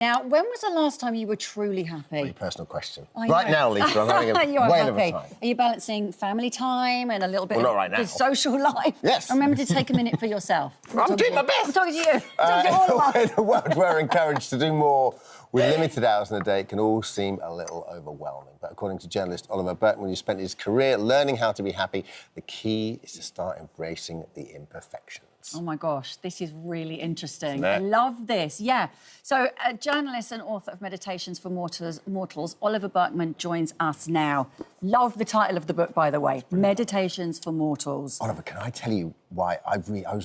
Now, when was the last time you were truly happy? Very personal question. Right now, Lisa, I'm having a whale of a time. Are you balancing family time and a little bit not right now. of social life? Yes. Remember to take a minute for yourself. I'm doing my best. I'm talking to you. I'm talking to all of us. In a world we're encouraged to do more with limited hours in a day, it can all seem a little overwhelming. But according to journalist Oliver Burkeman, who spent his career learning how to be happy, the key is to start embracing the imperfections. Oh, my gosh, this is really interesting. I love this, yeah. So, a journalist and author of Meditations for Mortals, Oliver Burkeman, joins us now. Love the title of the book, by the way, Meditations for Mortals. Oliver, can I tell you why I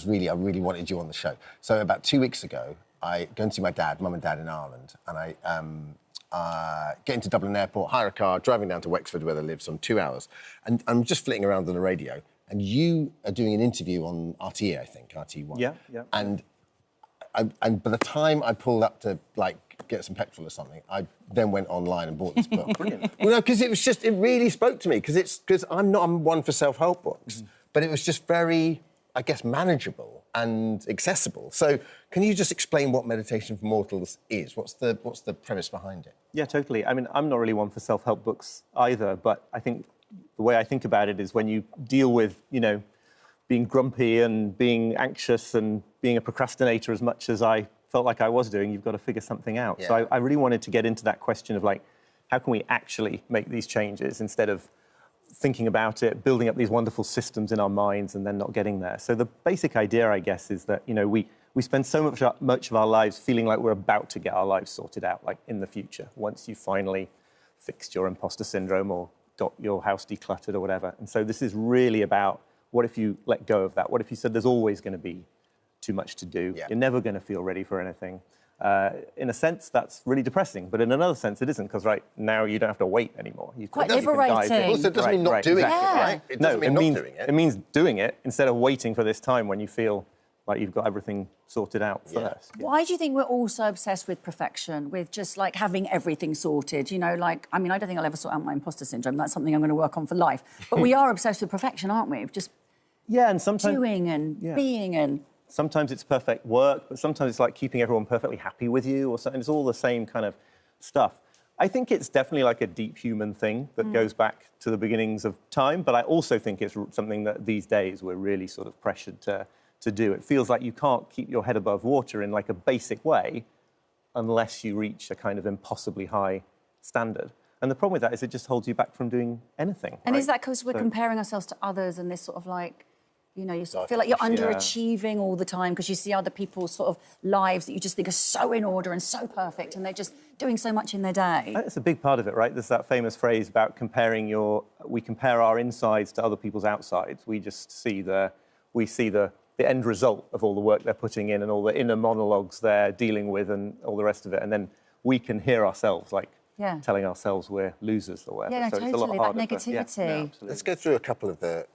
really wanted you on the show? So, about 2 weeks ago, I go and see my dad, mum and dad in Ireland, and I get into Dublin Airport, hire a car, driving down to Wexford where they live, some 2 hours, and I'm just flitting around on the radio, and you are doing an interview on RTE, I think, RTE1. Yeah. And by the time I pulled up to, like, get some petrol or something, I then went online and bought this book. Brilliant. Well, no, because it really spoke to me, because I'm one for self-help books, but it was just very, I guess, manageable and accessible. So can you just explain what Meditation for Mortals is? What's the premise behind it? Yeah, totally. I mean, I'm not really one for self-help books either, but I think the way I think about it is when you deal with, being grumpy and being anxious and being a procrastinator as much as I felt like I was doing, you've got to figure something out. Yeah. So I really wanted to get into that question of, like, how can we actually make these changes instead of thinking about it, building up these wonderful systems in our minds and then not getting there. So the basic idea, I guess, is that, we spend so much of our lives feeling like we're about to get our lives sorted out, like in the future, once you finally fixed your imposter syndrome or got your house decluttered or whatever. And so this is really about, what if you let go of that? What if you said there's always going to be too much to do? Yeah. You're never going to feel ready for anything. In a sense, that's really depressing, but in another sense, it isn't, because right now you don't have to wait anymore. Quite liberating. Also, it doesn't mean not doing it, right? It doesn't mean not doing it. It means doing it instead of waiting for this time when you feel like you've got everything sorted out first. Yeah. Why do you think we're all so obsessed with perfection, with just, like, having everything sorted? I don't think I'll ever sort out my imposter syndrome. That's something I'm going to work on for life. But we are obsessed with perfection, aren't we? Just and sometimes doing and being and... Sometimes it's perfect work, but sometimes it's like keeping everyone perfectly happy with you or something. It's all the same kind of stuff. I think it's definitely like a deep human thing that goes back to the beginnings of time, but I also think it's something that these days we're really sort of pressured to do. It feels like you can't keep your head above water in, like, a basic way unless you reach a kind of impossibly high standard. And the problem with that is it just holds you back from doing anything. And is that because we're comparing ourselves to others and this sort of, like, you sort of feel like you're underachieving all the time because you see other people's sort of lives that you just think are so in order and so perfect and they're just doing so much in their day? That's a big part of it, right? There's that famous phrase about we compare our insides to other people's outsides. We just see the end result of all the work they're putting in and all the inner monologues they're dealing with and all the rest of it. And then we can hear ourselves, like, telling ourselves we're losers or whatever. Yeah, so totally, it's a lot harder that negativity. Let's go through a couple of the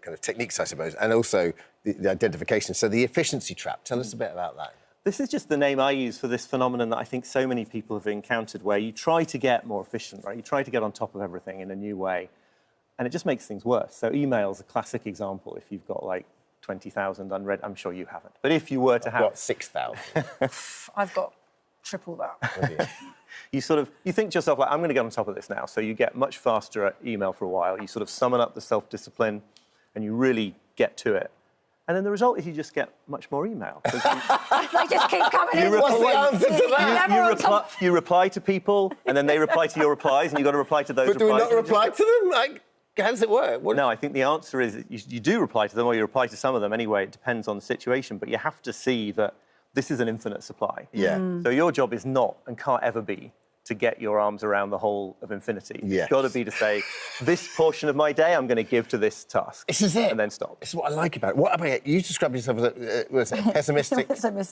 kind of techniques, I suppose, and also the identification. So the efficiency trap, tell us a bit about that. This is just the name I use for this phenomenon that I think so many people have encountered, where you try to get more efficient, right? You try to get on top of everything in a new way, and it just makes things worse. So email's a classic example. If you've got, like, 20,000 unread, I'm sure you haven't. But if you were to have... I've got 6,000. I've got triple that. You think to yourself, like, I'm going to get on top of this now. So you get much faster at email for a while. You sort of summon up the self-discipline and you really get to it. And then the result is you just get much more email. They just keep coming in. What's the answer to that? You reply to people, and then they reply to your replies, and you've got to reply to those replies. But do we not reply to them? Like, how does it work? No, I think the answer is you do reply to them, or you reply to some of them anyway. It depends on the situation, but you have to see that this is an infinite supply. Yeah. So your job is not, and can't ever be, to get your arms around the whole of infinity. Yes. It's got to be to say, this portion of my day I'm going to give to this task. This is it. And then stop. This is what I like about it. What about you? Describe yourself as a pessimistic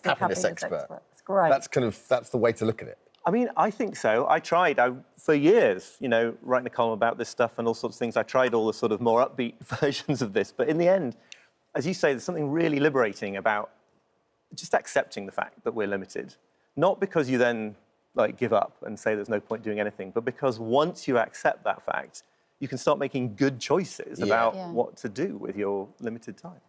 happiness expert. It's great. That's the way to look at it. I mean, I think so. I tried for years, writing a column about this stuff and all sorts of things. I tried all the sort of more upbeat versions of this. But in the end, as you say, there's something really liberating about just accepting the fact that we're limited. Not because you then, like, give up and say there's no point doing anything, but because once you accept that fact, you can start making good choices about what to do with your limited time.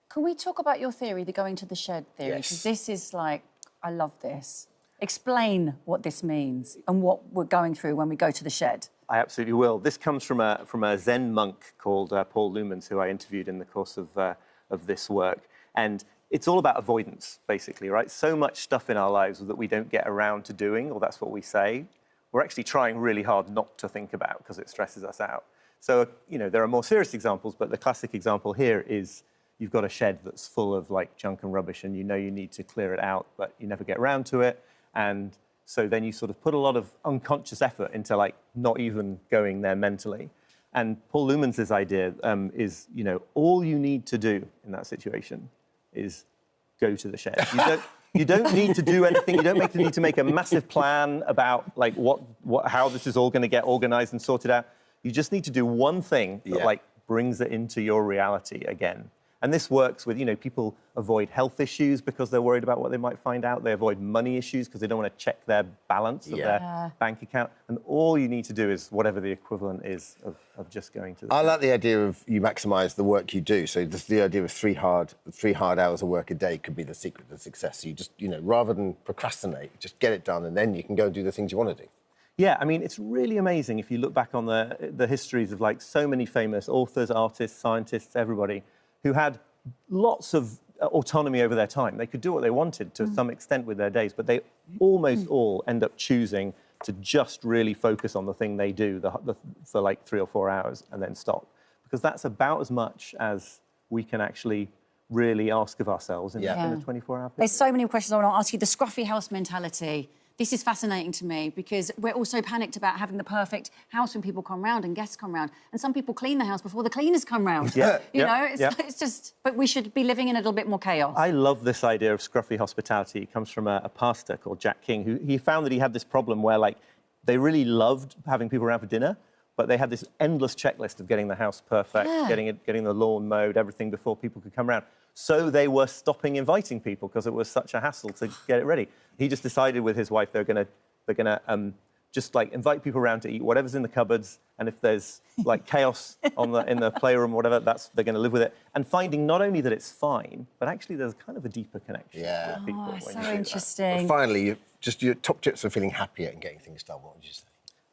Can we talk about your theory, the going to the shed theory? Yes. Because this is, like, I love this. Explain what this means and what we're going through when we go to the shed. I absolutely will. This comes from a Zen monk called Paul Lumens, who I interviewed in the course of this work. And it's all about avoidance, basically, right? So much stuff in our lives that we don't get around to doing, or that's what we say, we're actually trying really hard not to think about because it stresses us out. So, you know, there are more serious examples, but the classic example here is you've got a shed that's full of like junk and rubbish and you know you need to clear it out, but you never get around to it. And so then you sort of put a lot of unconscious effort into like not even going there mentally. And Paul Lumens' idea is, you know, all you need to do in that situation is go to the shed. You don't need to do anything. You don't need to make a massive plan about like how this is all going to get organized and sorted out. You just need to do one thing that like brings it into your reality again. And this works with, you know, people avoid health issues because they're worried about what they might find out. They avoid money issues because they don't want to check their balance of their bank account. And all you need to do is whatever the equivalent is of just going to the I like the idea of you maximise the work you do. So just the idea of three hard hours of work a day could be the secret to success. So you just, you know, rather than procrastinate, just get it done and then you can go and do the things you want to do. Yeah, I mean, it's really amazing if you look back on the histories of like so many famous authors, artists, scientists, everybody, who had lots of autonomy over their time. They could do what they wanted to some extent with their days, but they almost all end up choosing to just really focus on the thing they do for like 3 or 4 hours and then stop. Because that's about as much as we can actually really ask of ourselves in a 24-hour period. There's so many questions I want to ask you. The scruffy house mentality. This is fascinating to me because we're all so panicked about having the perfect house when people come round and guests come round. And some people clean the house before the cleaners come round. You know, it's just... But we should be living in a little bit more chaos. I love this idea of scruffy hospitality. It comes from a pastor called Jack King, who he found that he had this problem where, like, they really loved having people around for dinner, but they had this endless checklist of getting the house perfect, getting the lawn mowed, everything before people could come around. So they were stopping inviting people because it was such a hassle to get it ready. He just decided with his wife they're gonna just like invite people around to eat whatever's in the cupboards, and if there's like chaos in the playroom or whatever, they're gonna live with it. And finding not only that it's fine, but actually there's kind of a deeper connection with people. Oh, so interesting. But finally, your top tips for feeling happier and getting things done. What would you say?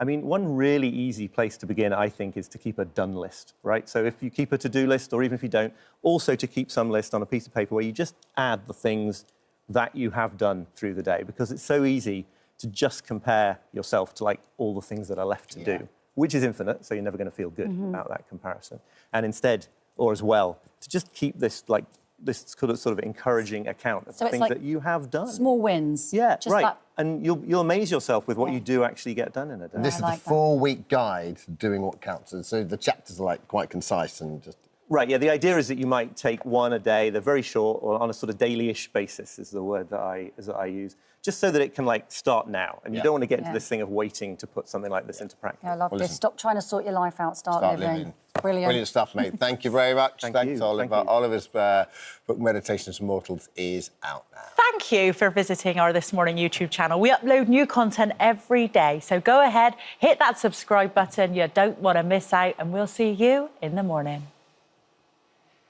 I mean, one really easy place to begin, I think, is to keep a done list, right? So if you keep a to-do list, or even if you don't, also to keep some list on a piece of paper where you just add the things that you have done through the day, because it's so easy to just compare yourself to, like, all the things that are left to do, which is infinite, so you're never going to feel good about that comparison. And instead, or as well, to just keep this, like, this sort of encouraging account of things like that you have done. Small wins. Yeah, just right. And you'll amaze yourself with what you do actually get done in a day. And this is the 4-week guide to doing what counts. And so the chapters are like quite concise and just... Right, yeah, the idea is that you might take one a day, they're very short, or on a sort of daily-ish basis is the word that I use, just so that it can, like, start now. And you don't want to get into this thing of waiting to put something like this into practice. Yeah, I love this. Stop trying to sort your life out, start living. Brilliant. Brilliant stuff, mate. Thank you very much. Thanks, Oliver. Thank you. Oliver's book, Meditations for Mortals, is out now. Thank you for visiting our This Morning YouTube channel. We upload new content every day, so go ahead, hit that subscribe button. You don't want to miss out, and we'll see you in the morning.